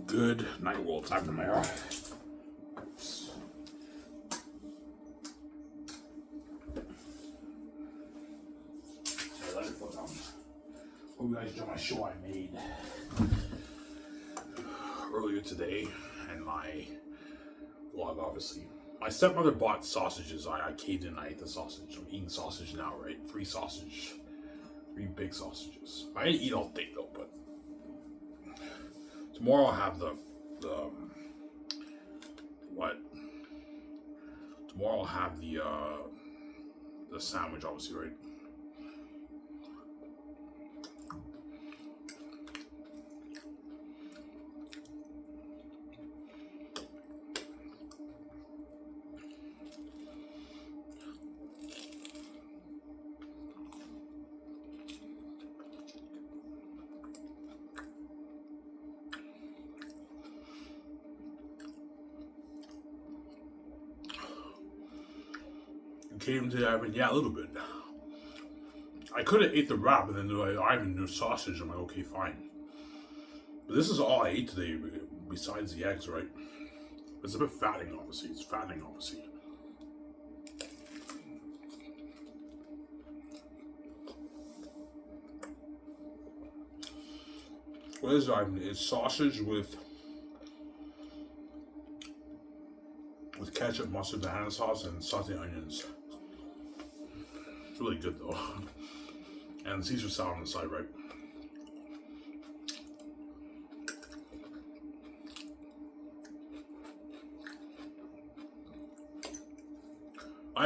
Good night, world. Time to mail. Hope you guys enjoyed my show I made earlier today, and my vlog, obviously. My stepmother bought sausages. I caved in and I ate the sausage. I'm eating sausage now, right? 3 big sausages. I didn't eat all day though, but tomorrow I'll have tomorrow I'll have the sandwich, obviously, right? Came to that, yeah, a little bit. I could have ate the wrap and then I even knew sausage. I'm like, okay, fine. But this is all I ate today, besides the eggs, right? It's a bit fattening, obviously. It's fattening, obviously. What is it, Ivan? It's sausage with ketchup, mustard, banana sauce, and sauteed onions. It's really good though. And Caesar salad on the side, right?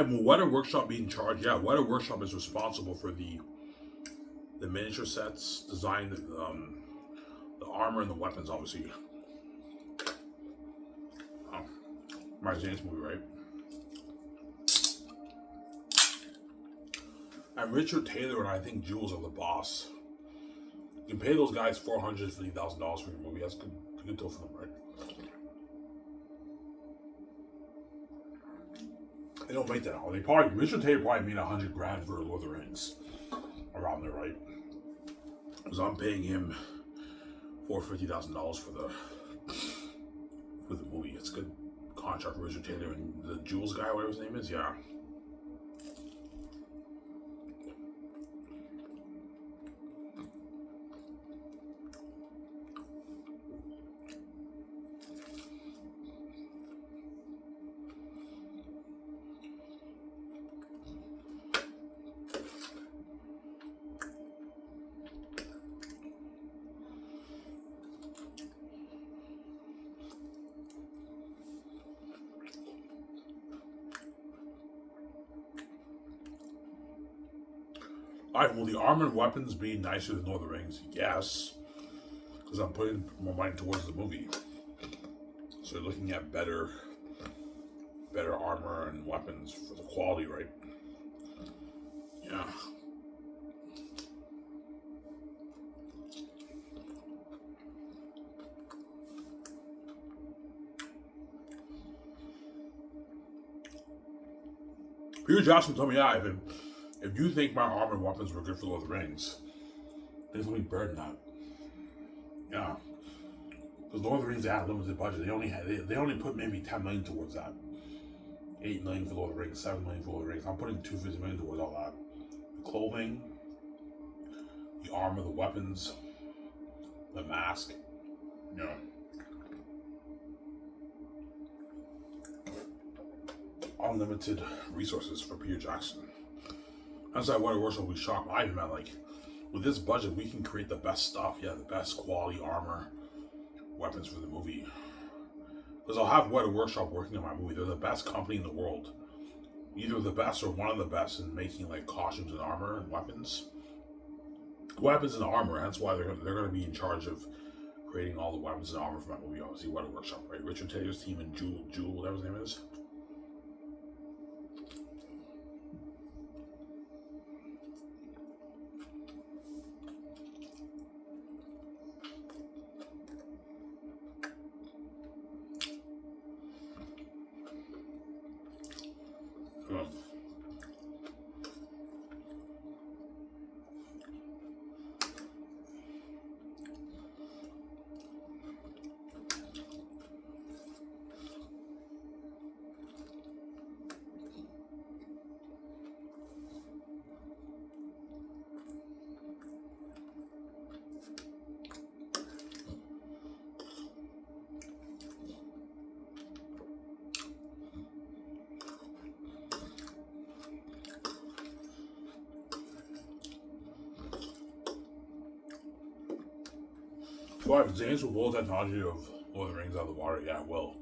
Will Weta Workshop be in charge? Yeah, Weta Workshop is responsible for the miniature sets, design, the armor, and the weapons, obviously. My Xanus movie, right? And Richard Taylor and I think Jules are the boss. You can pay those guys $450,000 for your movie. That's good deal for them, right? They don't make that out. Richard Taylor probably made $100,000 for Lord of the Rings, around there, right? Because I'm paying him $450,000 for the movie. It's a good contract for Richard Taylor and the Jules guy, whatever his name is. Yeah. Will the armor and weapons be nicer than Lord of the Rings? Yes. Because I'm putting more money towards the movie. So you're looking at better armor and weapons for the quality, right? Yeah. Peter Jackson told me, yeah, Ivan, if you think my armor and weapons were good for Lord of the Rings, there's going to be better than that. Yeah. Because Lord of the Rings, they had a limited budget. They only put maybe $10 million towards that. $8 million for Lord of the Rings, $7 million for Lord of the Rings. I'm putting $250 million towards all that. The clothing, the armor, the weapons, the mask. Yeah. Unlimited resources for Peter Jackson. That's why Weta Workshop will be shocked. I even meant, like, with this budget, we can create the best stuff. Yeah, the best quality armor, weapons for the movie. Because I'll have Weta Workshop working on my movie. They're the best company in the world. Either the best or one of the best in making, like, costumes and armor and weapons. Weapons and armor. That's why they're going to be in charge of creating all the weapons and armor for my movie. Obviously, Weta Workshop, right? Richard Taylor's team and Jewel, whatever his name is. So if Xanus will blow the technology of Lord of the Rings out of the water, yeah, it will.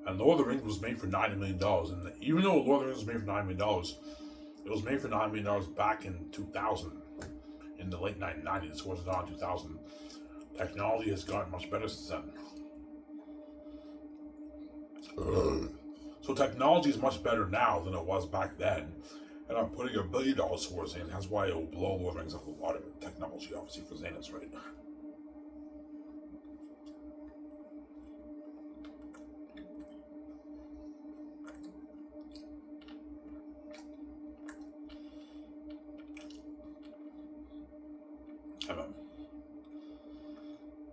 And Lord of the Rings was made for $90 million. And even though Lord of the Rings was made for $90 million, it was made for $9 million back in 2000, in the late 1990s, towards the 2000. Technology has gotten much better since then. So technology is much better now than it was back then. And I'm putting $1 billion towards it, and that's why it will blow Lord of the Rings out of the water. Technology, obviously, for Xanus, right?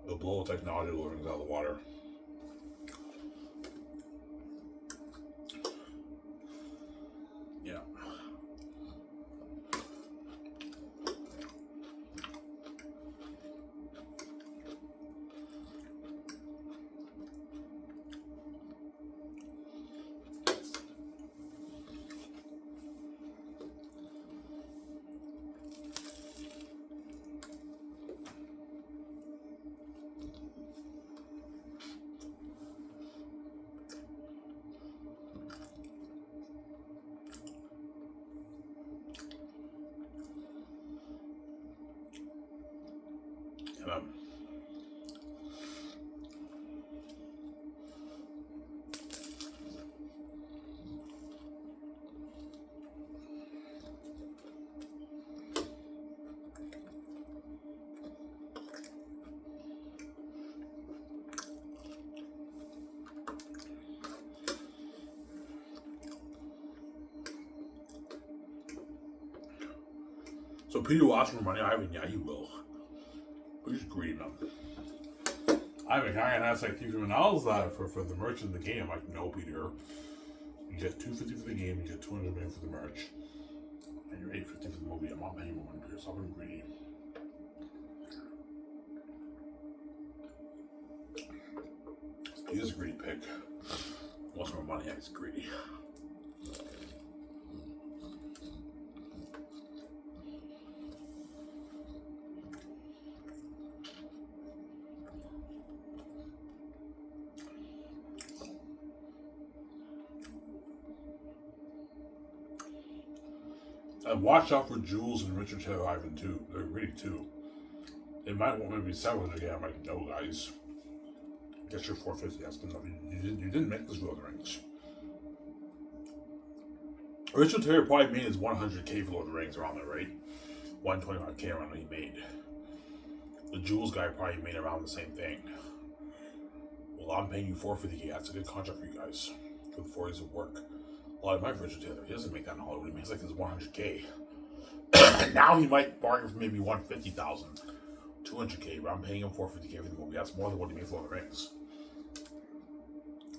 It'll blow technology of Lord of the Rings out of the water. Yeah. Um, so Peter will ask for money. Ivan, yeah, he will. But he's greedy, man. Ivan, can I ask like $3 for the merch in the game? I'm like, no, Peter. You get $250 for the game, you get $200 million for the merch. And you're $850 for the movie. I'm not paying more money, Peter, so I'm greedy. He's a greedy pig. He wants more money, yeah, he's greedy. And watch out for Jules and Richard Taylor Ivan too. They're greedy too. They might want maybe 700 again. I'm like, no, guys. Get your 450. That's good enough. You didn't make this Lord of the Rings. Richard Taylor probably made his 100K for Lord of the Rings around there, right? 125K around what he made. The Jules guy probably made around the same thing. Well, I'm paying you 450K. That's a good contract for you guys for the 4 years of work. A lot of my Richard Taylor, he doesn't make that in Hollywood. He makes like his 100K. Now he might bargain for maybe 150,000, 200K, but I'm paying him 450K for the movie. That's more than what he made for Lord of the Rings.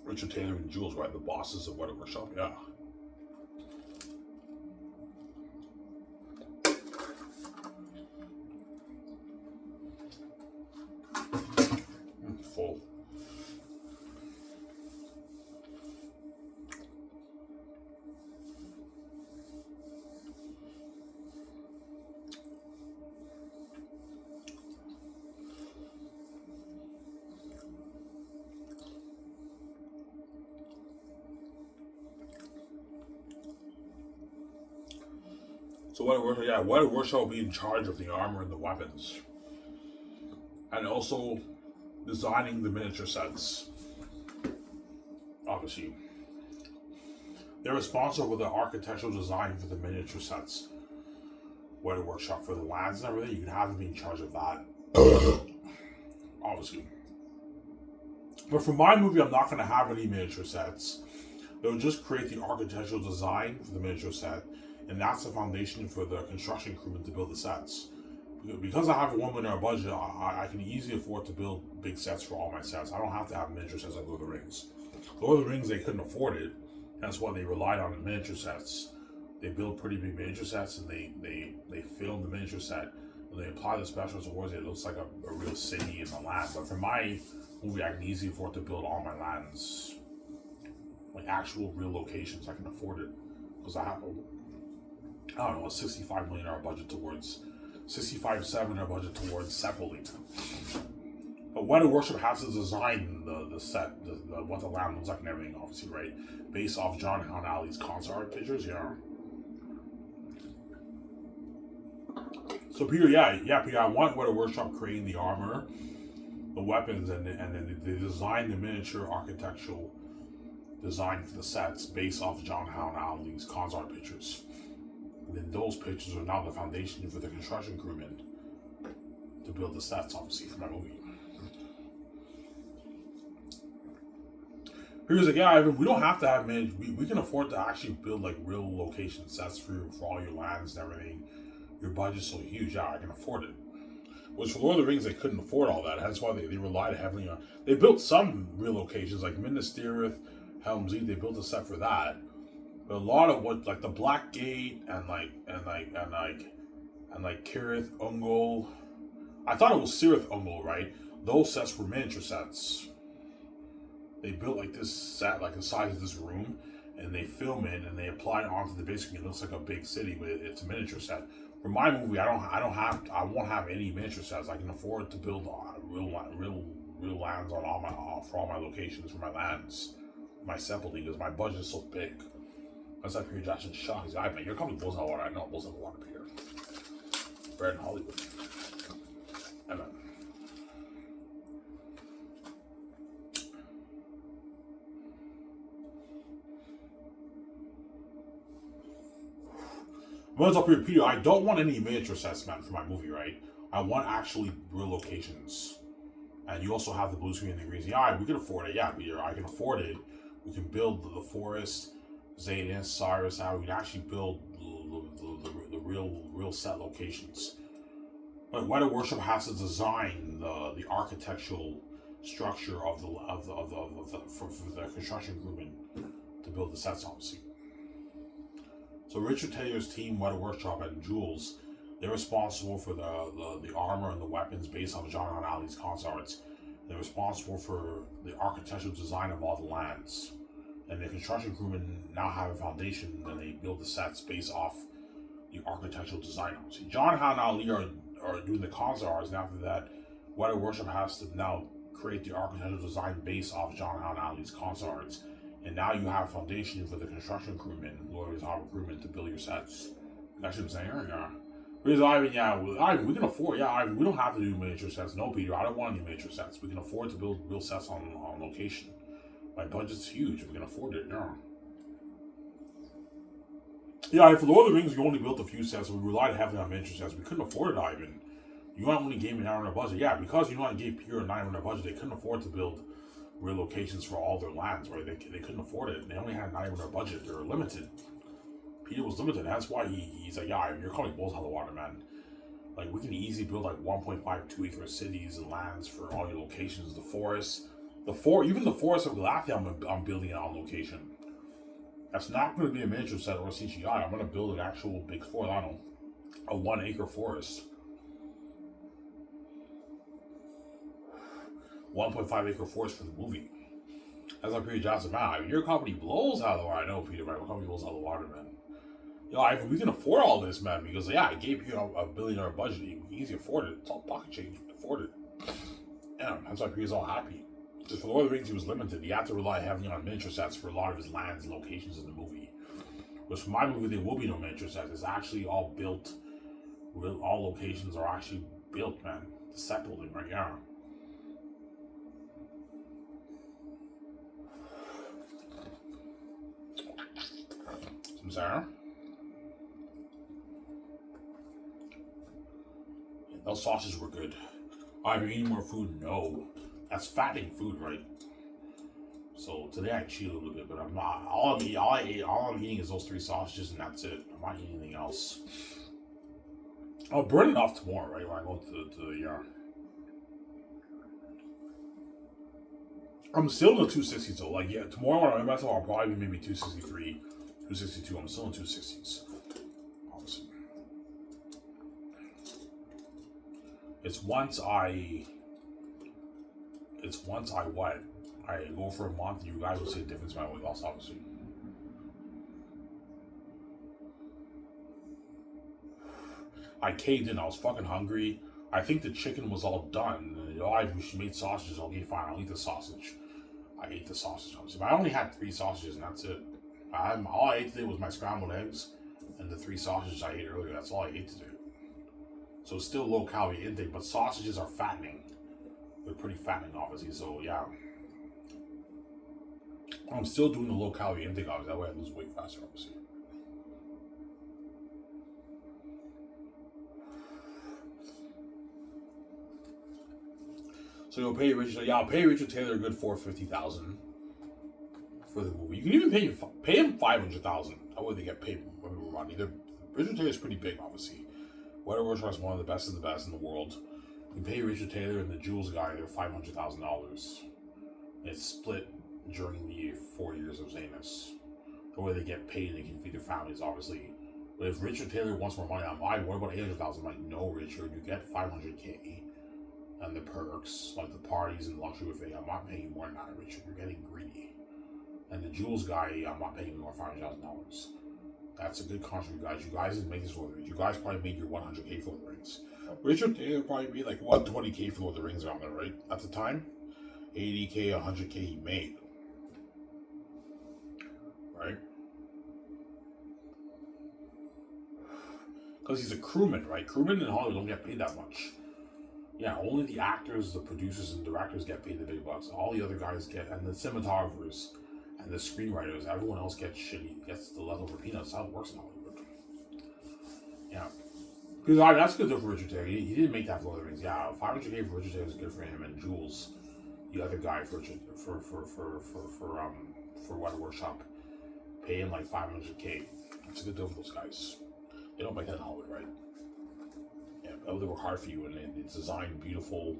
Richard Taylor and Jules, right? The bosses of Weta Workshop, yeah. Full. So Weta Workshop will be in charge of the armor and the weapons. And also designing the miniature sets. Obviously. They're responsible for the architectural design for the miniature sets. Weta Workshop for the lands and everything. You can have them be in charge of that. Obviously. But for my movie, I'm not going to have any miniature sets. They'll just create the architectural design for the miniature set. And that's the foundation for the construction crewmen to build the sets. Because I have a $1 million budget, I can easily afford to build big sets for all my sets. I don't have to have miniature sets like Lord of the Rings. Lord of the Rings, they couldn't afford it. That's why they relied on the miniature sets. They build pretty big miniature sets, and they film the miniature set, and they apply the special towards it. It looks like a real city in the land. But for my movie, I can easily afford to build all my lands, like actual real locations. I can afford it because I have a $65 million budget towards $65-7 budget towards set building. Weta Worship has to design the set, what the land looks like and everything, obviously, right? Based off John Hound Alley's concert art pictures, yeah. So Peter, Peter, I want Weta Workshop creating the armor, the weapons, and then they design the miniature architectural design for the sets based off John Hound Alley's concert art pictures. And then those pictures are now the foundation for the construction crewmen to build the sets, obviously, for my movie. Here's like, yeah, we don't have to have we can afford to actually build like real location sets for all your lands and everything. Your budget's so huge, yeah, I can afford it. Which for Lord of the Rings, they couldn't afford all that. That's why they relied heavily on. They built some real locations like Minas Tirith, Helm's Deep. They built a set for that. But a lot of what, like the Black Gate and Cirith Ungol. I thought it was Cirith Ungol, right? Those sets were miniature sets. They built like this set, like the size of this room, and they film it and they apply it onto the big screen. It looks like a big city, but it's a miniature set. For my movie, I won't have any miniature sets. I can afford to build real lands on for all my locations for my lands, my set building, because my budget is so big. That's like Peter Jackson's shock. He's like, man, your company blows out of water. I know it blows out of water, Peter. Bread in Hollywood. Amen. What's up here, Peter? I don't want any miniature sets, man, for my movie, right? I want actually real locations. And you also have the blue screen and the green screen. Alright, we can afford it. Yeah, Peter, I can afford it. We can build the forest, Xanus, Cyrus, how we can actually build the real set locations. But Weta Worship has to design the architectural structure for the construction crewmen to build the sets, obviously. So Richard Taylor's team, Weta Workshop and Jules, they're responsible for the armor and the weapons based on John Hound Alley's concerts. They're responsible for the architectural design of all the lands. And the construction crewmen now have a foundation, and they build the sets based off the architectural design. See, John Hound Alley are doing the concert arts, and after that, Weta Worship has to now create the architectural design based off John Hound Alley's concert arts. And now you have a foundation for the construction crewmen, Lord Harbor crewmen, to build your sets. That's what I'm saying, yeah. Because Ivan, we can afford, we don't have to do miniature sets. No, Peter, I don't want any miniature sets. We can afford to build real sets on location. My budget's huge, we can afford it, yeah. Yeah, for Lord of the Rings, we only built a few sets, we relied heavily on miniature sets. We couldn't afford it, Ivan. You only gave me an $900 budget. Yeah, because you only gave Peter a $900 budget, they couldn't afford to build real locations for all their lands, right? They couldn't afford it. They only had $900 budget. They were limited. Peter was limited. That's why he's like, yeah, your company blows out of the water, man. Like, we can easily build like 1.52 acre cities and lands for all your locations. The forest, even the forest of Galathia, I'm building it on location. That's not going to be a miniature set or CGI. I'm going to build an actual big forest. I don't know, a 1 acre forest. 1.5 acre forest for the movie. That's like Peter Johnson, man. Your company blows out of the water. I know, Peter, my company blows out of the water, man. Ivan, we can afford all this, man, because I gave you a $1 billion budget. You can easily afford it. It's all pocket change. You can afford it. Yeah, that's why Peter's all happy. Because for Lord of the Rings, he was limited. He had to rely heavily on miniature sets for a lot of his lands and locations in the movie. Whereas for my movie, there will be no miniature sets. It's actually all built. All locations are actually built, man. The set building right here. Some Sarah. Those sausages were good. Are you eating more food? No. That's fattening food, right? So today I cheat a little bit, but I'm not. All I'm eating is those 3 sausages, and that's it. I'm not eating anything else. I'll burn it off tomorrow, right? When I go to the yard. I'm still in the 260s though. Like, yeah, tomorrow when I make myself, I'll probably be maybe 263, 262. I'm still in 260s. Obviously. It's once I what? I go for a month, you guys will see a difference in my weight loss, obviously. I caved in. I was fucking hungry. I think the chicken was all done. She made sausages. Okay, fine, I'll eat the sausage. I ate the sausage, obviously. But I only had 3 sausages, and that's it. All I ate today was my scrambled eggs and the 3 sausages I ate earlier. That's all I ate today. So it's still low calorie intake, but sausages are fattening. They're pretty fattening, obviously. So yeah, I'm still doing the low calorie intake, obviously. That way I lose weight faster, obviously. So you'll pay Richard. Yeah, I'll pay Richard Taylor a good $450,000 for the movie. You can even pay him $500,000. That way they get paid more money. Richard Taylor's pretty big, obviously. Weta Workshop is one of the best in the world. You pay Richard Taylor and the Jules guy their $500,000. It's split during the 4 years of Xanus. The way they get paid, they can feed their families, obviously. But if Richard Taylor wants more money, I'm like, what about $800,000? I'm like, no, Richard, you get $500K. And the perks, like the parties and luxury buffet, I'm not paying you more than that, Richard. You're getting greedy. And the Jules guy, I'm not paying you more $500,000. That's a good contract, you guys. You guys didn't make this Lord of the Rings. You guys probably made your $100K for Lord of the Rings. Richard Taylor probably made like $120K for Lord of the Rings around there, right? At the time, $80K, $100K he made, right? Because he's a crewman, right? Crewmen in Hollywood don't get paid that much. Yeah, only the actors, the producers, and directors get paid the big bucks. All the other guys get, and the cinematographers and the screenwriters, everyone else gets the leftover peanuts. That's how it works in Hollywood. Yeah. Because that's good though for Richard Taylor. He didn't make that for Lord of the Rings. Yeah, $500K for Richard Taylor is good for him, and Jules, the other guy for Weta Workshop, pay him like $500K. That's a good deal for those guys. They don't make that in Hollywood, right? Yeah, they work hard for you, and they design beautiful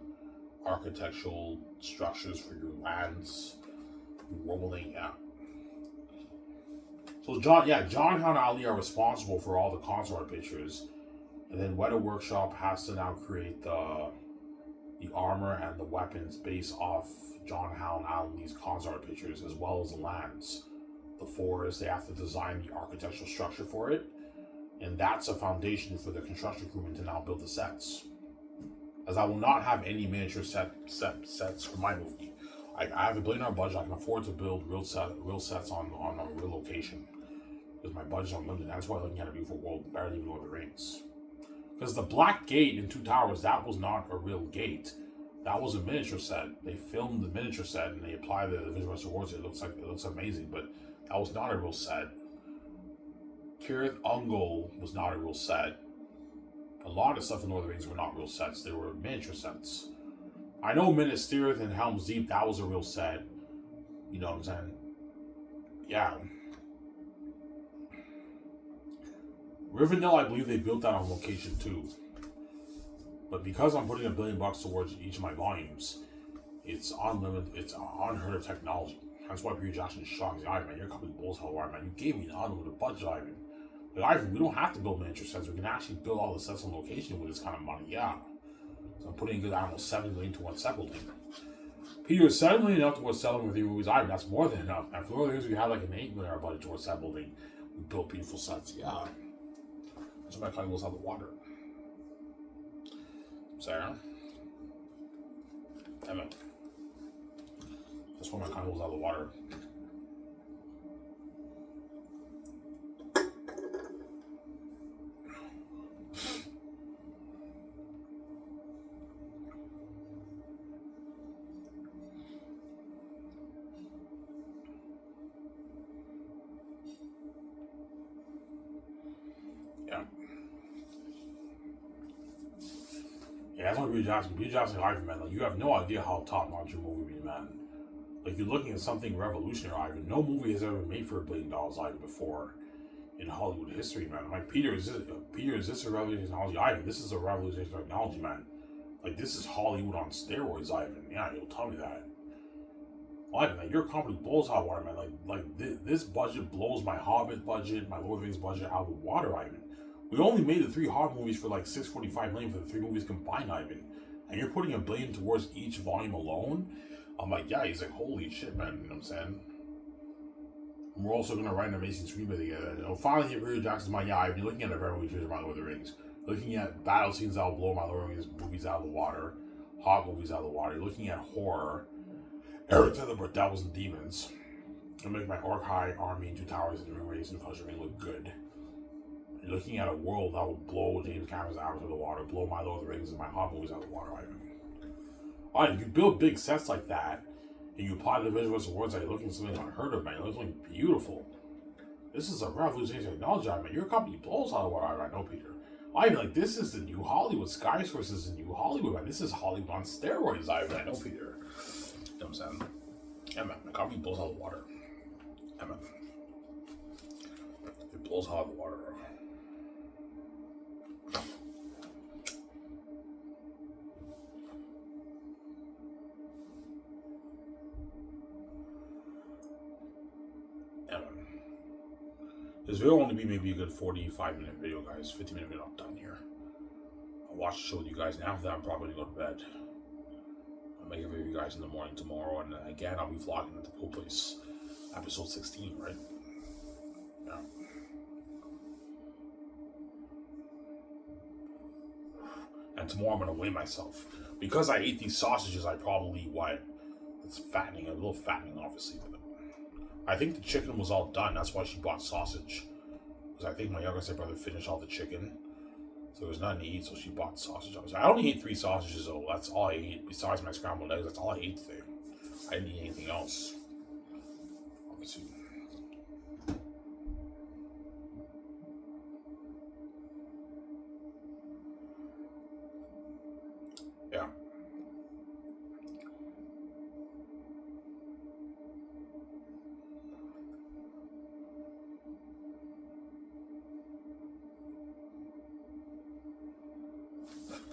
architectural structures for your lands, rolling out. So John and Ali are responsible for all the concert pictures, and then Weta Workshop has to now create the armor and the weapons based off John Howe and Ali's concert pictures, as well as the lands, the forest. They have to design the architectural structure for it. And that's a foundation for the construction crewmen to now build the sets. As I will not have any miniature sets for my movie. I have $1 billion budget. I can afford to build real sets on a real location. Because my budget's unlimited. That's why I'm looking at a beautiful world better than Lord of the Rings. Because the Black Gate in Two Towers, that was not a real gate. That was a miniature set. They filmed the miniature set and they applied the visual towards it. It looks amazing, but that was not a real set. Cirith Ungol was not a real set. A lot of stuff in Lord of the Rings were not real sets. They were miniature sets. I know Minas Tirith and Helm's Deep, that was a real set. You know what I'm saying? Yeah. Rivendell, I believe they built that on location too. But because I'm putting $1 billion towards each of my volumes, it's unlimited. It's unheard of technology. That's why Peter Jackson is shocked. He's like, Ivan, man, your company blows hell wide, man. You gave me an unlimited budget, Ivan. Like, Ivan, we don't have to build miniature sets. We can actually build all the sets on location with this kind of money. Yeah. So I'm putting a good almost $7 million towards set building. Peter, is $7 million enough towards set building with your movies? Ivan, that's more than enough. And for the things we had like an $8 million budget towards set building. We built beautiful sets. Yeah. That's why my company goes out the water. Sarah? Damn it. That's why my company goes out the water. Yeah, that's why Peter Jackson, Ivan, man, like, you have no idea how top-notch your movie would be, man. Like, you're looking at something revolutionary, Ivan. No movie has ever been made for $1 billion, Ivan, before in Hollywood history, man. I'm like, Peter, is this a revolutionary technology? Ivan, this is a revolutionary technology, man. Like, this is Hollywood on steroids, Ivan. Yeah, you'll tell me that. Ivan, like, your company blows hot water, man. This budget blows my Hobbit budget, my Lord of the Rings budget out of the water, Ivan. We only made the 3 Hobbit movies for like $645 million for the 3 movies combined, Ivan. And you're putting $1 billion towards each volume alone? I'm like, yeah, he's like, holy shit, man. You know what I'm saying? And we're also going to write an amazing screenplay together. And finally, Peter Jackson's mind, yeah, Ivan, you're looking at a very good future about Lord of the Rings. looking at battle scenes that will blow my Lord movies out of the water, hot movies out of the water. You're looking at horror, Eric about devils and demons. You'll make my Orc High Army and Two Towers and Ring Race and Conjuring look good. You're looking at a world that will blow James Cameron's Avatar out of the water, blow my Lord of the Rings and my hot movies out of the water. Alright, you build big sets like that, and you apply the visual words that you're looking at something unheard of, man. You're looking beautiful. This is a revolutionary technology, man. Your company blows out of the water, I know, Peter. I mean, like, this is the new Hollywood. Skysource is the new Hollywood, man. This is Hollywood on steroids, I know, Peter. You know what I'm saying? Yeah, man. My company blows out of the water. Yeah, man. It blows out of the water. Yeah, man. This video will only be maybe a good 45-minute video, guys. 50-minute video, I'm done here. I'll watch the show with you guys, and after that, I'm probably going to go to bed. I'll make a video with you guys in the morning tomorrow, and again, I'll be vlogging at the pool place. Episode 16, right? Yeah. And tomorrow I'm going to weigh myself. Because I ate these sausages, I probably, it's fattening, a little fattening, obviously. But I think the chicken was all done. That's why she bought sausage. Because I think my younger brother finished all the chicken. So there was nothing to eat, so she bought sausage. I only ate 3 sausages, though. That's all I ate. Besides my scrambled eggs, that's all I ate today. I didn't eat anything else. Obviously. Yeah.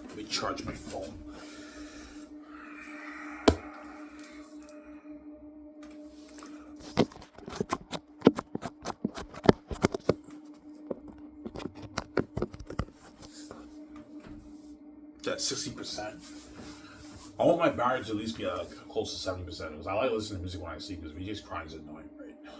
Let me charge my phone. It's at 60%. I want my battery to at least be close to 70% because I like listening to music when I sleep because VJ's crying is annoying, right? Yeah.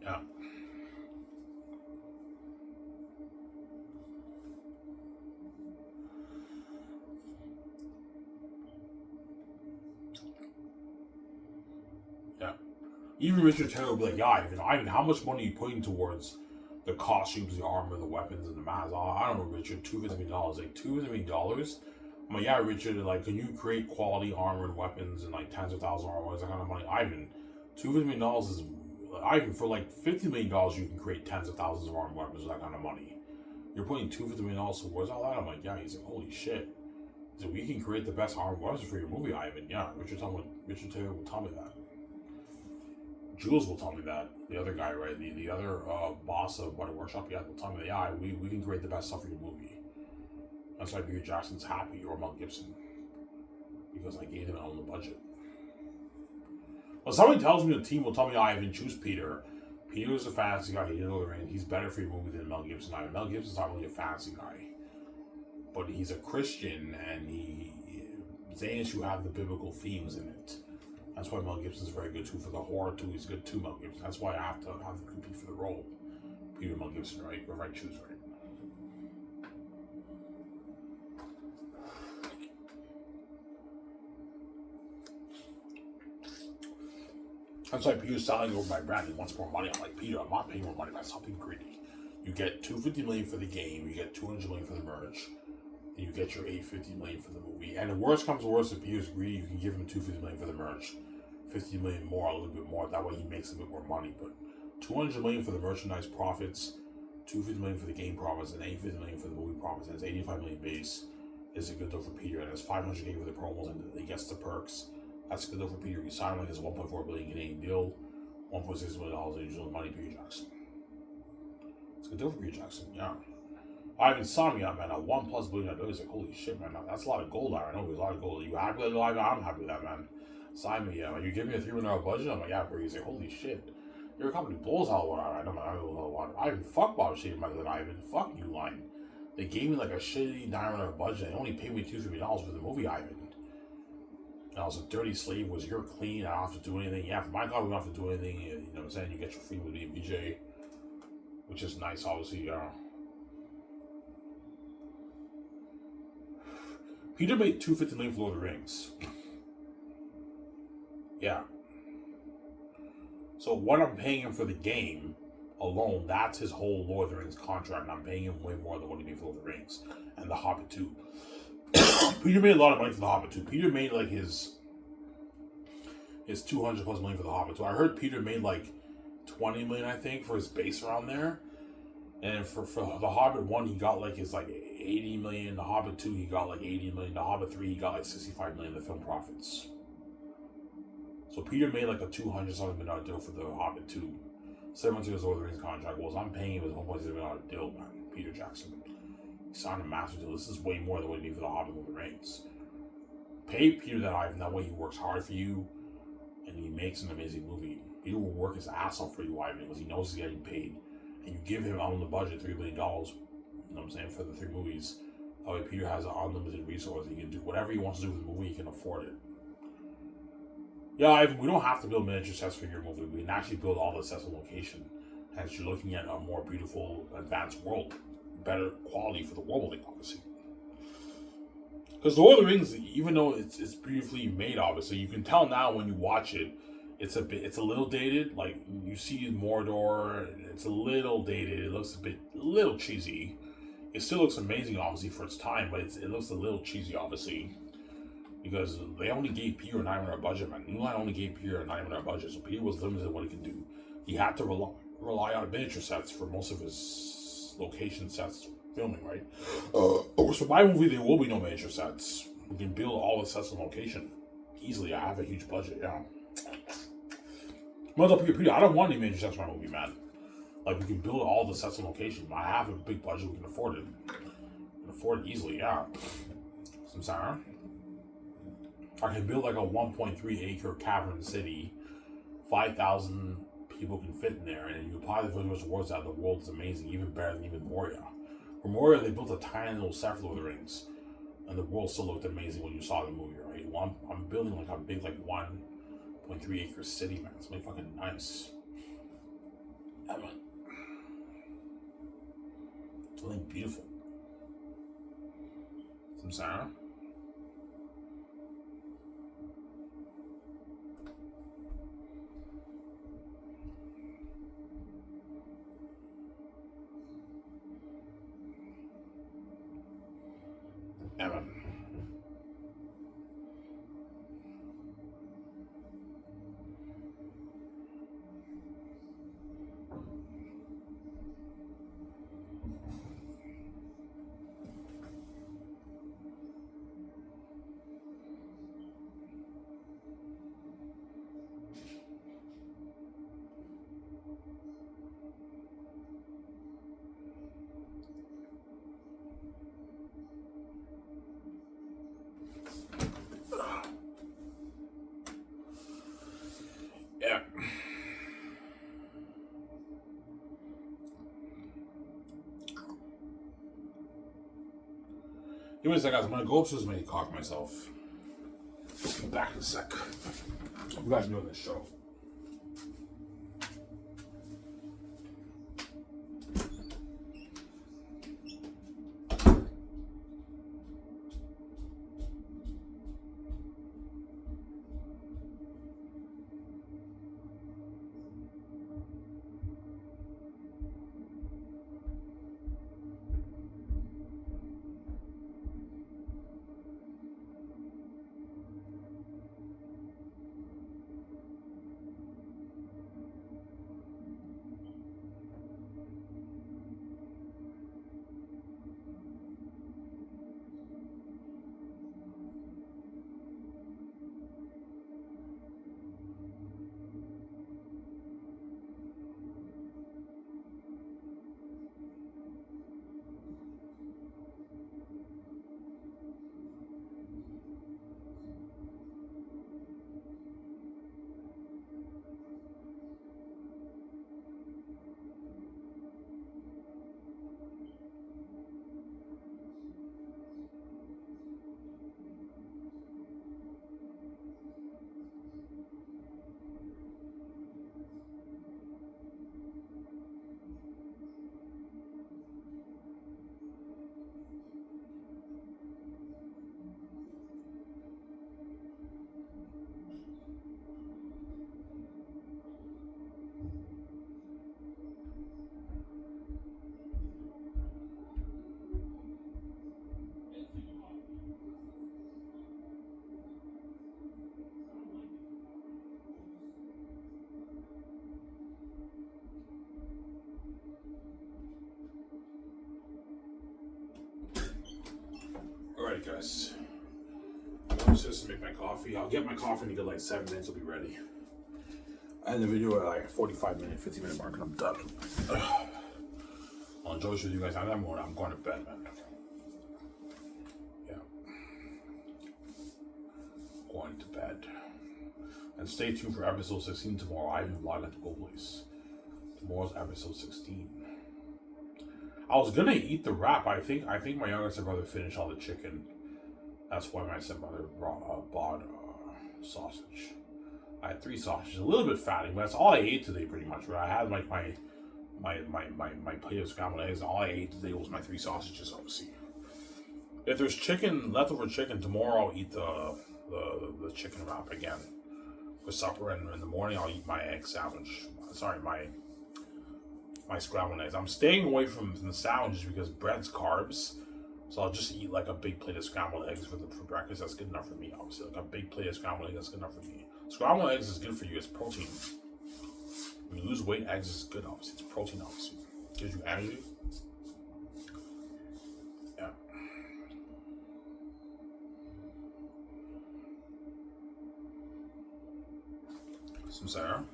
Yeah. Yeah. Even Richard Taylor will be like, yeah, Ivan, how much money are you putting towards the costumes, the armor, the weapons, and the masks? I don't know, Richard, $250 million. Like, $250 million? I'm like, yeah, Richard, like, can you create quality armor and weapons and, like, tens of thousands of armor? That kind of money? Ivan, $250 million is... Ivan, for, like, $50 million, you can create tens of thousands of armor and weapons with that kind of money. You're putting $250 million towards all that? I'm like, yeah. He's like, holy shit. He's like, we can create the best armor and weapons for your movie, Ivan. Yeah, Richard Taylor will tell me that. Jules will tell me that. The other guy, right? The other boss of Weta Workshop, yeah, will tell me that, yeah, we can create the best stuff for your movie. That's why Peter Jackson's happy, or Mel Gibson. Because I gave him on the budget. Well, somebody tells me the team will tell me I even choose Peter. Peter's a fantasy guy, he didn't know the ring. He's better for your movie than Mel Gibson. I mean, Mel Gibson's not really a fantasy guy. But he's a Christian, and Xanus, you have the biblical themes in it. That's why Mel Gibson's very good too. For the horror too, he's good too, Mel Gibson. That's why I have to compete for the role. Peter Mel Gibson, right? Whoever I choose, right? That's why Peter's selling over my brand. He wants more money. I'm like, Peter, I'm not paying more money. That's not being greedy. You get $250 million for the game. You get $200 million for the merch. And you get your $850 million for the movie. And if worst comes to worst, if Peter's greedy, you can give him $250 million for the merch. $50 million more, a little bit more. That way he makes a bit more money. But $200 million for the merchandise profits, $250 million for the game profits, and $850 million for the movie profits. And it's $85 million base. is a good deal for Peter, and it's 500K for the promos, and he gets the perks. That's a good deal for Peter. He signed like his 1.4 billion Canadian deal, $1.6 million in usual money. Peter Jackson. It's a good deal for Peter Jackson. Yeah. Ivan saw me out, man. At $1+ billion. He's like, holy shit, man. That's a lot of gold. I know there's a lot of gold. Are you happy with that, Ivan? I'm happy with that, man. Sign me, yeah. You give me a $3 million budget. I'm like, yeah, bro. He's like, holy shit. Your company blows out of water. I know, man. I don't know. Ivan, fuck Bob Shady better than Ivan. Fuck you, line. They gave me like a shitty $9 million budget. They only paid me $2-3 million for the movie, Ivan. And I was a dirty slave. Was you're clean? I don't have to do anything. Yeah, for my God, we don't have to do anything. You know what I'm saying? You get your free with the BJ, which is nice, obviously. Peter made $250 million for Lord of the Rings. Yeah. So what I'm paying him for the game alone, that's his whole Lord of the Rings contract, and I'm paying him way more than what he made for Lord of the Rings and The Hobbit 2. Peter made a lot of money for The Hobbit 2. Peter made like his $200+ million for The Hobbit 2. I heard Peter made like $20 million, I think, for his base around there. And for The Hobbit 1, he got like his like $80 million. The Hobbit 2, he got like $80 million. The Hobbit 3, he got like $65 million in the film profits. So Peter made like a $200-something million deal for The Hobbit 2. 7 months ago, his Lord of the Rings contract was. I'm paying him his $1.6 million deal, man. Peter Jackson. He signed a master deal. This is way more than what he did for The Hobbit and Lord of the Rings. Pay Peter that Ivan. That way he works hard for you and he makes an amazing movie. Peter will work his ass off for you, Ivan, because he knows he's getting paid. And you give him on the budget $3 million, you know what I'm saying, for the 3 movies. That way Peter has an unlimited resource. He can do whatever he wants to do with the movie, he can afford it. Yeah, Ivan, we don't have to build miniature sets for your movie. We can actually build all the sets on location. Hence, you're looking at a more beautiful, advanced world. Better quality for the world building, obviously. Because The Lord of the Rings, even though it's beautifully made, obviously, you can tell now when you watch it, it's a little dated. Like, you see Mordor, it's a little dated. It looks a little cheesy. It still looks amazing, obviously, for its time, but it looks a little cheesy, obviously. Because they only gave Peter a $9 million budget, man. New Line only gave Peter a $9 million budget, so Peter was limited in what he could do. He had to rely on miniature sets for most of his location sets filming, right? For my movie, there will be no miniature sets. We can build all the sets on location easily. I have a huge budget, yeah. Well, Peter, I don't want any miniature sets for my movie, man. Like, we can build all the sets on location. I have a big budget, we can afford it. We can afford it easily, yeah. I'm sorry. I can build like a 1.3 acre cavern city. 5,000 people can fit in there, and you apply the visual awards that the world is amazing, even better than even Moria. For Moria, they built a tiny little set for Lord of the Rings, and the world still looked amazing when you saw the movie, right? Well, I'm building like a big, like 1.3 acre city, man. It's really fucking nice. Yeah, man. It's really beautiful. Some Sarah. Yeah, man. Yeah. Anyways, guys, I'm gonna go upstairs and make a coffee myself. I'll be back in a sec. We guys doing this show. Alright, guys. I'm upstairs to make my coffee. I'll get my coffee in a good like 7 minutes. It'll be ready. I end the video at like 45-minute, 50-minute mark, and I'm done. I'll enjoy this with you guys. I'm going to bed, man. Yeah. Going to bed. And stay tuned for episode 16 tomorrow. I even vlog at the Go Place. Tomorrow's episode 16. I was gonna eat the wrap. I think my youngest brother finished all the chicken. That's why my stepbrother bought sausage. I had 3 sausages, a little bit fatty, but that's all I ate today, pretty much. Right? I had like my plate of scrambled eggs. All I ate today was my 3 sausages, obviously. If there's leftover chicken tomorrow, I'll eat the chicken wrap again for supper, and in the morning I'll eat my egg sandwich. Sorry, my scrambled eggs. I'm staying away from the sandwiches because bread's carbs. So I'll just eat like a big plate of scrambled eggs for breakfast. That's good enough for me, obviously. Like a big plate of scrambled eggs, that's good enough for me. Scrambled eggs is good for you. It's protein. When you lose weight, eggs is good, obviously. It's protein, obviously. Gives you energy. Yeah. Some Sarah.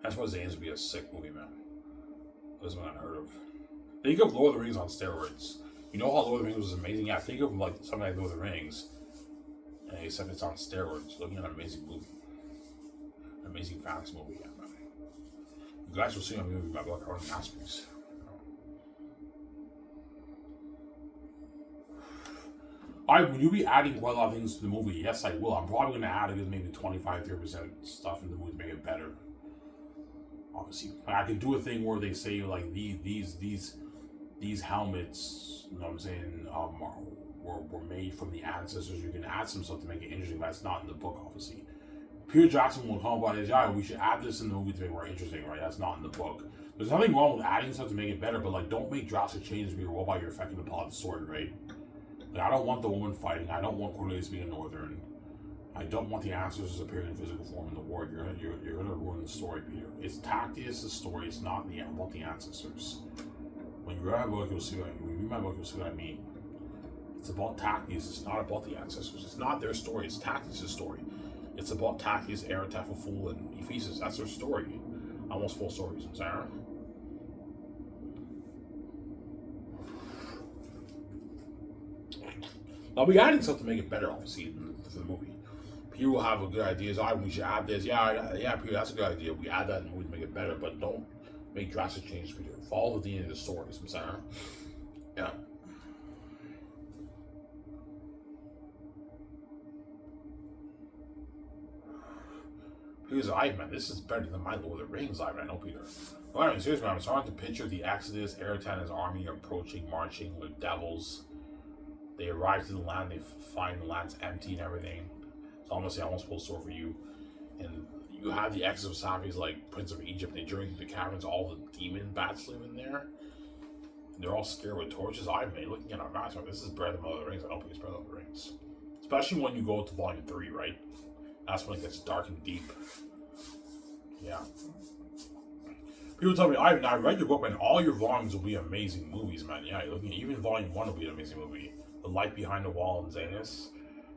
That's why Xanus would be a sick movie, man. That's what I heard of. Think of Lord of the Rings on steroids. You know how Lord of the Rings was amazing? Yeah, think of like something like Lord of the Rings, and except it's on steroids. Looking at an amazing movie, an amazing fantasy movie. Yeah, man. You guys will see my movie, my book, Art Masterpiece. Will you be adding quite a lot of things to the movie? Yes, I will. I'm probably going to add maybe 25-30% stuff in the movie to make it better. Obviously, I can do a thing where they say like these helmets, you know what I'm saying, were made from the ancestors. You can add some stuff to make it interesting, but that's not in the book, obviously. Peter Jackson will come about it. Yeah, we should add this in the movie to make it more interesting, right? That's not in the book. There's nothing wrong with adding stuff to make it better, but like don't make drastic changes because robot you're affecting the plot of the story, right? Like I don't want the woman fighting. I don't want Cornelius being a Northern. I don't want the ancestors appearing in physical form in the war. You're gonna ruin the story, Peter. It's Tactius' story. It's not about the ancestors. When you read my book, you'll see what I mean. It's about Tactius. It's not about the ancestors. It's not their story. It's Tactius' story. It's about Tactius, Eretef, Fool, and Ephesus. That's their story. Almost full stories. Sarah. I'll be adding stuff to make it better, obviously, for the movie. Peter will have a good ideas. We should add this. Yeah, Peter, that's a good idea. We add that in the movie to make it better, but don't make drastic changes, Peter. Follow the DNA of the story, Sarah. Yeah. Peter's like, man, this is better than my Lord of the Rings live. I know, Peter. Well, I mean, seriously, man, I'm starting to picture the Exodus, Eretan's army approaching, marching with devils. They arrive to the land, they find the land's empty and everything. So I'm gonna say almost full story for you. And you have the Exodus of Sapphi's like Prince of Egypt, they journey through the caverns, all the demon bats live in there. And they're all scared with torches. I've made looking at our maps, this is better than Lord of the Rings. I don't think it's better than Lord of the Rings. Especially when you go to volume 3, right? That's when it gets dark and deep. Yeah. People tell me, I read your book, man. All your volumes will be amazing movies, man. Yeah, you're looking at even volume 1 will be an amazing movie. The Light Behind the Wall in Xanus.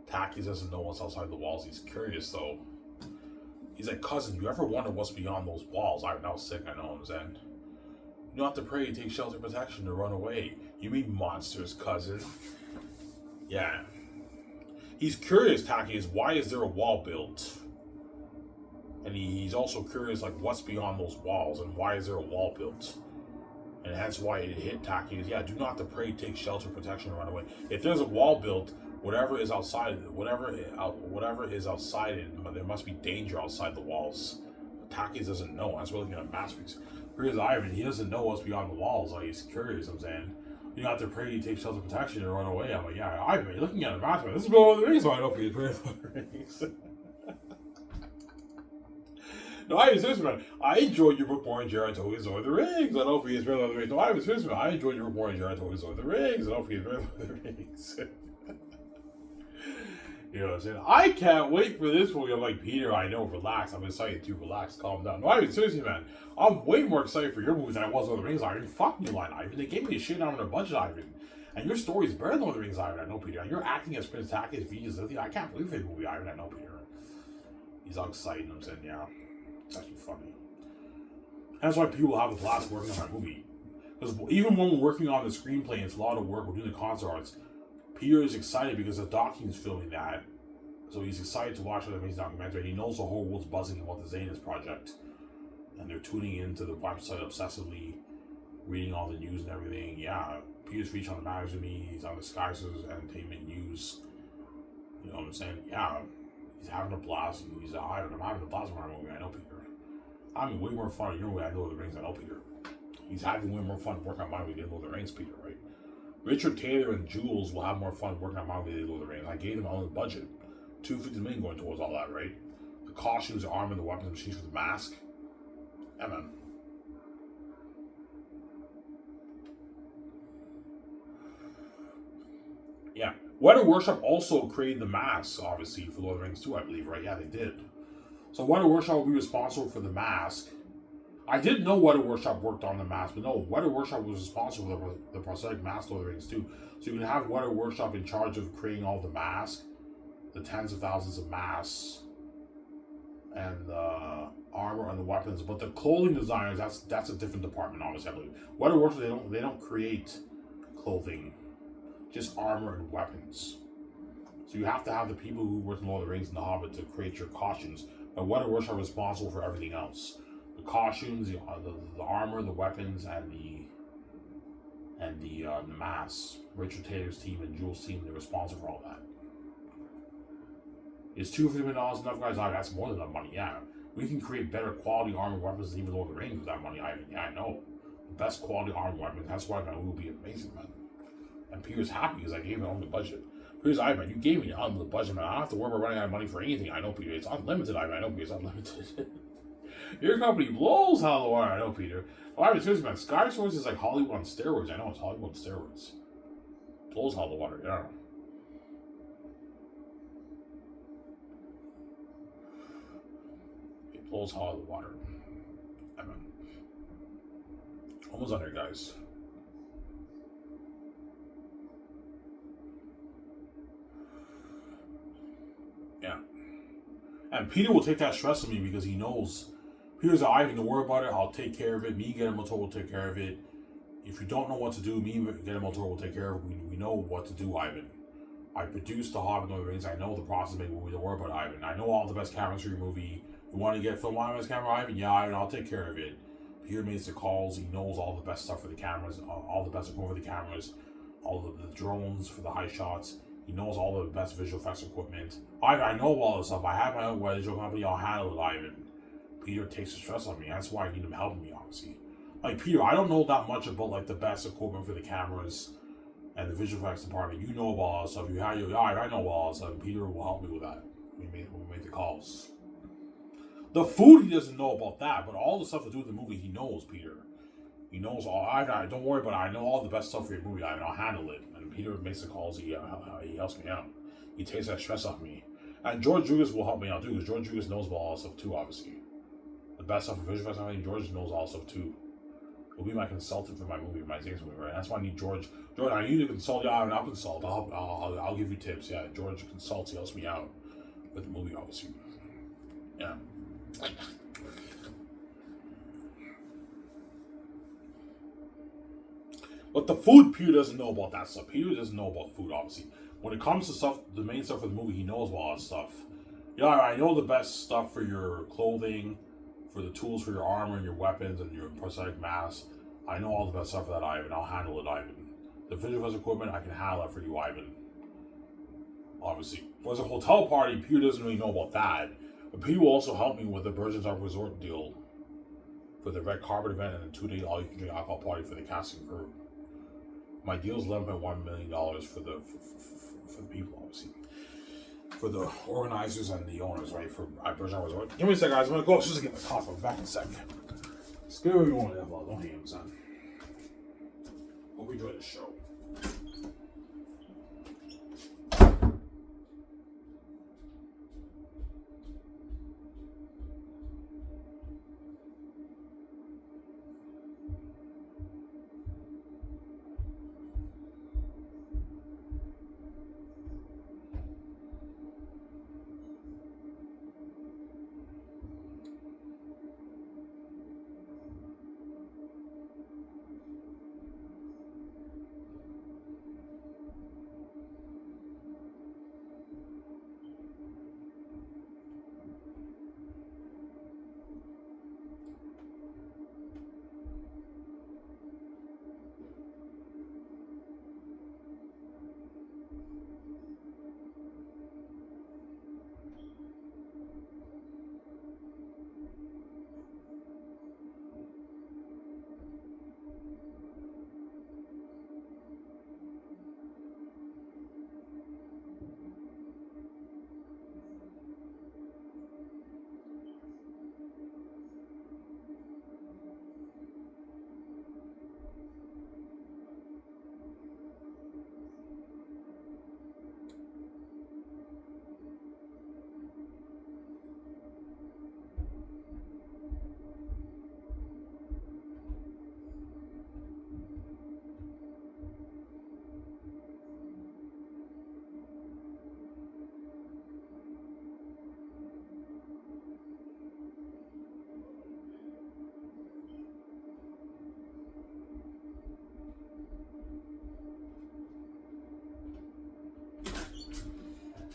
Tactius doesn't know what's outside the walls. He's curious, though. He's like, cousin, you ever wonder what's beyond those walls? I'm now sick, I know I'm Zen. You don't have to pray, take shelter, protection to run away. You mean monsters, cousin. Yeah. He's curious, Tactius, why is there a wall built? And he's also curious, like, what's beyond those walls and why is there a wall built? And that's why it hit Tactius. Yeah, do not have to pray, take shelter, protection, and run away. If there's a wall built, whatever is outside it, there must be danger outside the walls. But Tactius doesn't know. That's what we're looking at masterpiece. Here's Ivan. He doesn't know what's beyond the walls. Like, he's curious, I'm saying. You have to pray you take shelter protection and run away. I'm like, yeah, I've been looking at a mask. This is Lord of the Rings, so I know he's Lord of the Rings. No, I was serious, man. I enjoyed your book more than Jared Tolkien's Lord of the Rings. I know if he's Lord of the Rings. No, I was serious, man. I enjoyed your book more than Jared Tolkien's Lord of the Rings. I know if he's Lord of the Rings. You know what I'm saying? I can't wait for this movie. I'm like, Peter, I know, relax. I'm excited too. Relax, calm down. No, I mean, seriously, man. I'm way more excited for your movie than I was Lord of the Rings, Ivan. Fuck you, line, Ivan. They gave me a shit on their budget, Ivan. And your story is better than Lord of the Rings, Ivan. I know, Peter. And you're acting as Prince Takis, V's Lily. I can't believe this movie, Ivan. I know, Peter. He's all excited. I'm saying, yeah. It's actually funny. And that's why people have a blast working on my movie. Because even when we're working on the screenplay, it's a lot of work. We're doing the concert arts. Peter is excited because the Dawkins filming that. So he's excited to watch that amazing documentary. And he knows the whole world's buzzing about the Xanus project. And they're tuning into the website obsessively, reading all the news and everything. Yeah, Peter's featured on the magazine with me. He's on the Skysers Entertainment News. You know what I'm saying? Yeah, he's having a blast. I'm having a blast with my movie. I know, Peter. I'm having way more fun in your movie. I know the Rings. I know, Peter. He's having way more fun working on my movie than Lord of the Rings, Peter, right? Richard Taylor and Jules will have more fun working on my movie than Lord of the Rings. I gave them all the budget. $250 million going towards all that, right? The costumes, the armor, the weapons, the machines for the mask. Yeah, man. Yeah. Weta Workshop also created the masks, obviously, for Lord of the Rings too, I believe, right? Yeah, they did. So Weta Workshop will be responsible for the mask. I didn't know Weta Workshop worked on the mask, but no, Weta Workshop was responsible for the prosthetic mask Lord of the Rings too. So you can have Weta Workshop in charge of creating all the masks, the tens of thousands of masks, and the armor and the weapons. But the clothing designers, that's a different department, obviously, I believe. Weta Workshop, they don't create clothing, just armor and weapons. So you have to have the people who work in Lord of the Rings and the Hobbit to create your costumes. But Weta Workshop is responsible for everything else. The costumes, the armor, the weapons, and the masks. Richard Taylor's team and Jules' team, they're responsible for all that. Is $250 million enough, guys? That's more than enough money, yeah. We can create better quality armor weapons than even Lord of the Rings with that money, Ivan. Yeah, I know. The best quality armor weapons. That's why my movie will be amazing, man. And Peter's happy because I gave him the budget. Peter's, Ivan, you gave me the budget, man. I don't have to worry about running out of money for anything. I know, Peter. It's unlimited, Ivan. I know, Peter. It's unlimited. Your company blows out of the water. I know, Peter. Oh, Ivan, seriously, man. Sky Source is like Hollywood on steroids. I know, it's Hollywood on steroids. Blows out of the water, yeah. Blows hot of the water. Amen. Almost on here, guys. Yeah. And Peter will take that stress on me because he knows Peter's like, Ivan, don't worry about it. I'll take care of it. Me, Get Him Motor will take care of it. If you don't know what to do, me, Get Him Motor will take care of it. We know what to do, Ivan. I produced The Hobbit and the Rings. I know the process of making a movie. Don't worry about it, Ivan. I know all the best cameras for your movie. You want to get film on his camera, Ivan? Yeah, Ivan, I'll take care of it. Peter makes the calls. He knows all the best stuff for the cameras, all the best equipment for the cameras, all the drones for the high shots. He knows all the best visual effects equipment. I know all this stuff. I have my own visual company. I'll handle it, Ivan. Peter takes the stress on me. That's why I need him helping me, obviously. Like, Peter, I don't know that much about, like, the best equipment for the cameras and the visual effects department. You know about all this stuff. I know about all this stuff. Peter will help me with that. We make the calls. The food, he doesn't know about that, but all the stuff to do with the movie, he knows, Peter. He knows all. Don't worry about it. I know all the best stuff for your movie. I'll handle it. And Peter makes the calls. He helps me out. He takes that stress off me. And George Lucas will help me out, too, because George Lucas knows about all that stuff, too, obviously. The best stuff for visual effects, I think George knows all that stuff, too. He'll be my consultant for my movie, my Xanus movie, right? That's why I need George. George, I need to consult. Yeah, I'll consult. I'll give you tips. Yeah, George consults. He helps me out with the movie, obviously. Yeah. But the food, Peter doesn't know about that stuff. Peter doesn't know about food, obviously. When it comes to stuff, the main stuff for the movie, he knows about all that stuff. Yeah, I know the best stuff for your clothing, for the tools for your armor and your weapons and your prosthetic masks. I know all the best stuff for that, Ivan. I'll handle it, Ivan. The visual effects equipment, I can handle that for you, Ivan. Obviously. For a hotel party, Peter doesn't really know about that. But Peter will also help me with the Virgins Arc Resort deal for the red carpet event and the 2-day all-you-can-drink alcohol party for the cast and crew. My deal is $11.1 million for the people, obviously. For the organizers and the owners, right? For Bergeron Resort. Give me a second, guys. I'm gonna go upstairs and get my coffee. I'll be back in a second. Scare where you want to have. Don't hate him, son. Hope you enjoy the show.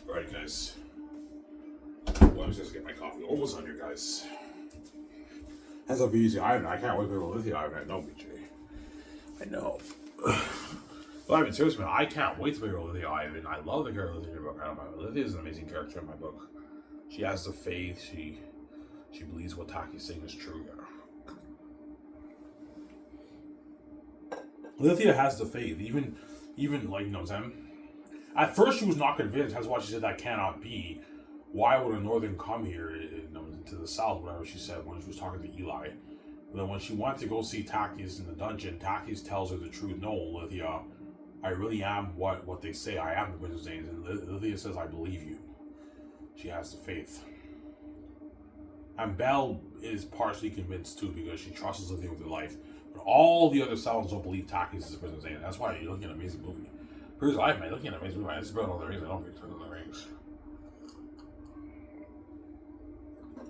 Alright, guys. Well, I'm just get my coffee. Almost on here, guys. That's up easy. I can't wait to go with you. I know, BJ. I know. But I've been serious, man. I can't wait to be with Lydia Ivan. I love the character in your book. Lydia is an amazing character in my book. She has the faith. She believes what Taki's saying is true. Yeah. Lydia has the faith. Even like, you know what I'm saying? At first, she was not convinced. That's why she said that cannot be. Why would a northern come here to the south? Whatever she said when she was talking to Eli. But then when she went to go see Takis in the dungeon, Takis tells her the truth. No, Lydia, I really am what they say. I am the Prince of Xanus. And Lydia says, I believe you. She has the faith. And Belle is partially convinced too because she trusts Lydia with her life. But all the other Salons don't believe Takis is the Prince of Xanus. That's why you're looking at an amazing movie. Here's life, man. Looking at an amazing movie. It's about all the rings. I don't think it's about all the rings.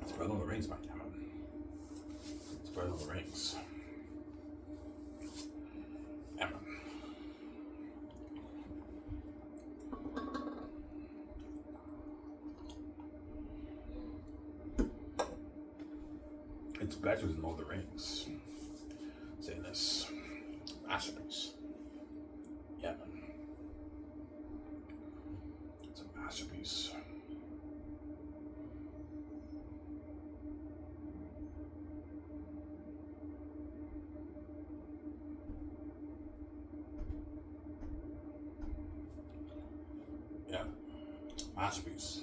It's about all the rings, man. It's about all the rings. Yeah, man. It's better than Lord of the Rings. Saying this. Masterpiece. Yeah, man. It's a masterpiece. Yeah. Masterpiece.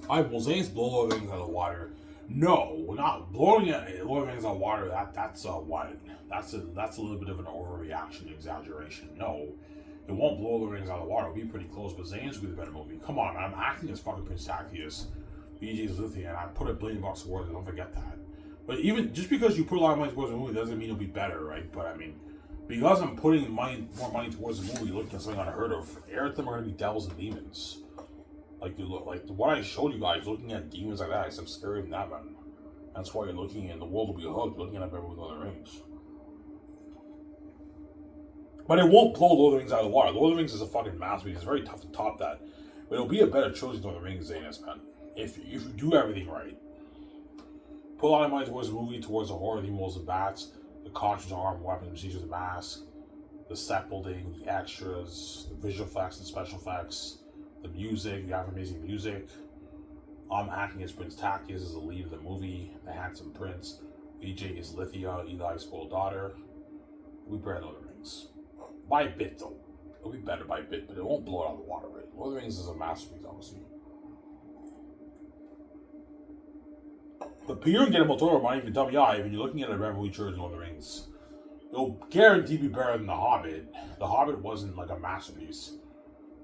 Will Zane's blow Lord of the Rings out of the water? No, we're not blowing Lord of the Rings out of water. That's a little bit of an overreaction, exaggeration. No, it won't blow the rings out of the water. It'll be pretty close, but Zane's will be the better movie. Come on, man. I'm acting as fucking Prince Tacius, BJ's Lithia, and I put a $1 billion towards it. Don't forget that. But even just because you put a lot of money towards a movie doesn't mean it'll be better, right? But I mean, because I'm putting more money towards the movie, looking at something unheard of, air of them are gonna be devils and demons. Like what I showed you guys, looking at demons like that, except scarier than that, man. That's why you're looking, and the world will be hooked, looking at everyone with other rings. But it won't blow Lord of the Rings out of the water. Lord of the Rings is a fucking masterpiece. It's very tough to top that. But it'll be a better trilogy than Lord of the Rings, Xanus, man. If you do everything right. Put a lot of money towards the movie, towards the horror, the evils, the bats, the costumes, armor, weapons, procedures, the mask, the set building, the extras, the visual effects and special effects, the music, you have amazing music. I'm acting as Prince Tacius as the lead of the movie, the handsome prince. BJ is Lithia, Eli's spoiled daughter. It'll be better than Lord of the Rings. By a bit, though. It'll be better by a bit, but it won't blow it out of the water, right? Lord of the Rings is a masterpiece, obviously. But Peter and Guillermo del Toro might even tell me, yeah, if you're looking at a revenue church in Lord of the Rings, it'll guarantee be better than The Hobbit. The Hobbit wasn't like a masterpiece.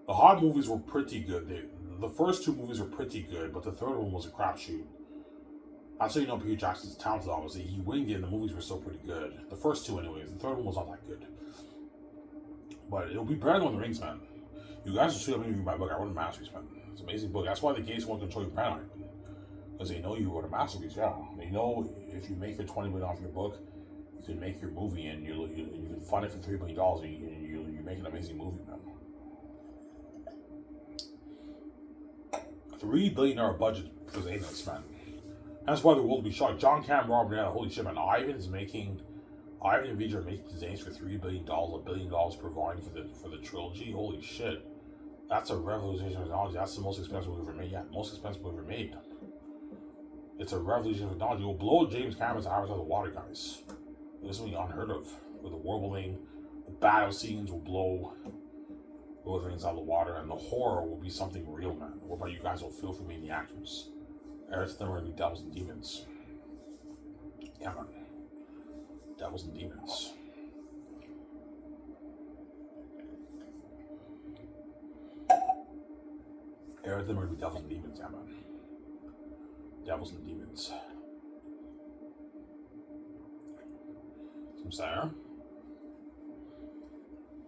The Hobbit movies were pretty good. The first two movies were pretty good, but the third one was a crapshoot. That's how you know Peter Jackson's talented, obviously. He winged it and the movies were still pretty good. The first two, anyways. The third one was not that good. But it'll be better than Lord of the Rings, man. You guys should see me read my book. I wrote a masterpiece, man. It's an amazing book. That's why the gays won't control your brand, because they know you wrote a masterpiece, yeah. They know if you make your $20 million off your book, you can make your movie and you can fund it for $3 million and you make an amazing movie, man. $3 billion budget for Xanus, man. That's why the world will be shocked. John Cam, Robert Netta, holy shit, man. Ivan and Vijay are making Xanus for $3 billion, $1 billion per volume for the trilogy. Holy shit. That's a revolution of technology. That's the most expensive movie ever made. Yeah, most expensive movie ever made. It's a revolution of technology. It will blow James Cameron's average out of the water, guys. This is something unheard of. With the warbling, the battle scenes will blow Lord of the Rings out of the water, and the horror will be something real, man. Whereby you guys will feel for me and the actors. Eric's never gonna be devils and demons. Yeah, man. Devils and demons. Eric's never gonna be devils and demons, yeah, man. Devils and demons. Some Sarah.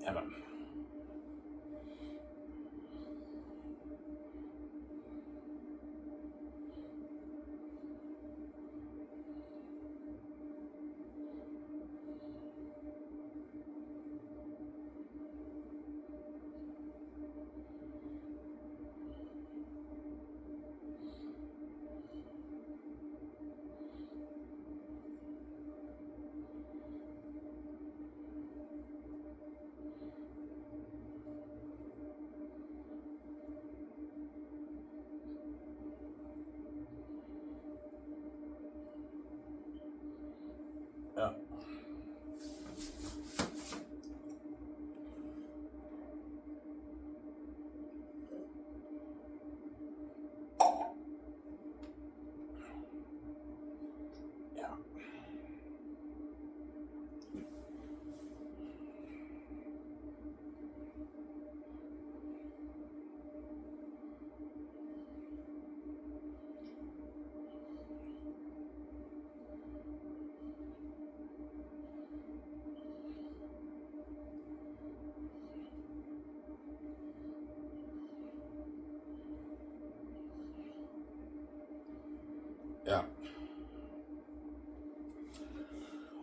Yeah, man. Yeah. Yeah. Yeah.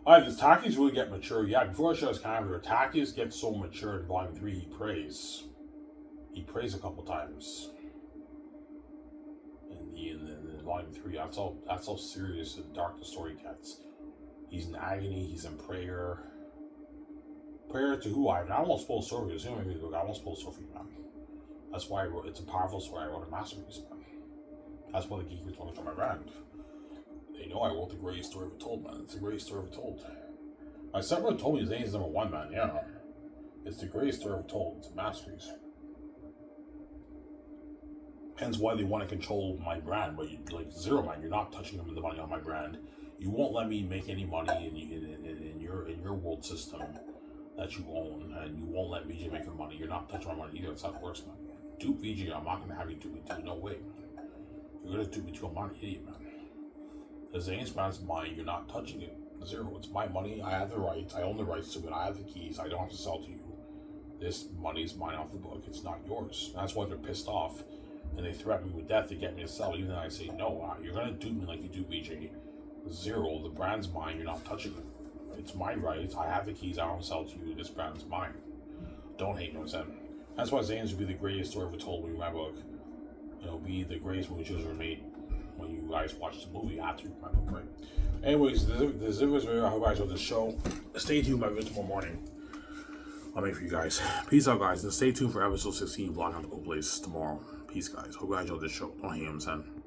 Alright, does Takis really get mature? Yeah, before I show his character, Takis gets so mature in Volume 3, he prays. He prays a couple times. In Volume 3, that's how serious and dark the story gets. He's in agony, he's in prayer. Prayer to who? I won't spoil the story. I won't spoil the story for you, man. That's why it's a powerful story. I wrote a masterpiece, man. That's why the geekers want to come around. They know I wrote the greatest story ever told, man. It's the greatest story ever told. My stepbrother told me his name is #1, man. Yeah. It's the greatest story ever told. It's a masterpiece. Hence why they want to control my brand, but zero, man. You're not touching them with the money on my brand. You won't let me make any money in your world system that you own, and you won't let VJ make your money. You're not touching my money either. That's how it works, man. Dupe VJ, I'm not gonna have you dupe me too. No way, man. You're gonna dupe me too. I'm not an idiot, man. The Xanus brand's mine. You're not touching it. Zero. It's my money. I have the rights. I own the rights to it. I have the keys. I don't have to sell to you. This money is mine off the book. It's not yours. That's why they're pissed off, and they threaten me with death to get me to sell. Even though I say no, you're gonna dupe me like you do VJ. Zero. The brand's mine. You're not touching it. It's my rights. I have the keys. I don't sell to you. This brand's mine. Don't hate me, Sam. That's why Xanus would be the greatest story ever told when you read my book. It'll be the greatest movie ever made. When you guys watch the movie, after you read my book, right? Anyways, this is video. I hope you guys enjoyed the show. Stay tuned by video tomorrow morning. I'll make for you guys. Peace out, guys. And stay tuned for episode 16 vlog on the cool place tomorrow. Peace, guys. Hope you guys enjoyed this show. Don't hate him, Sam.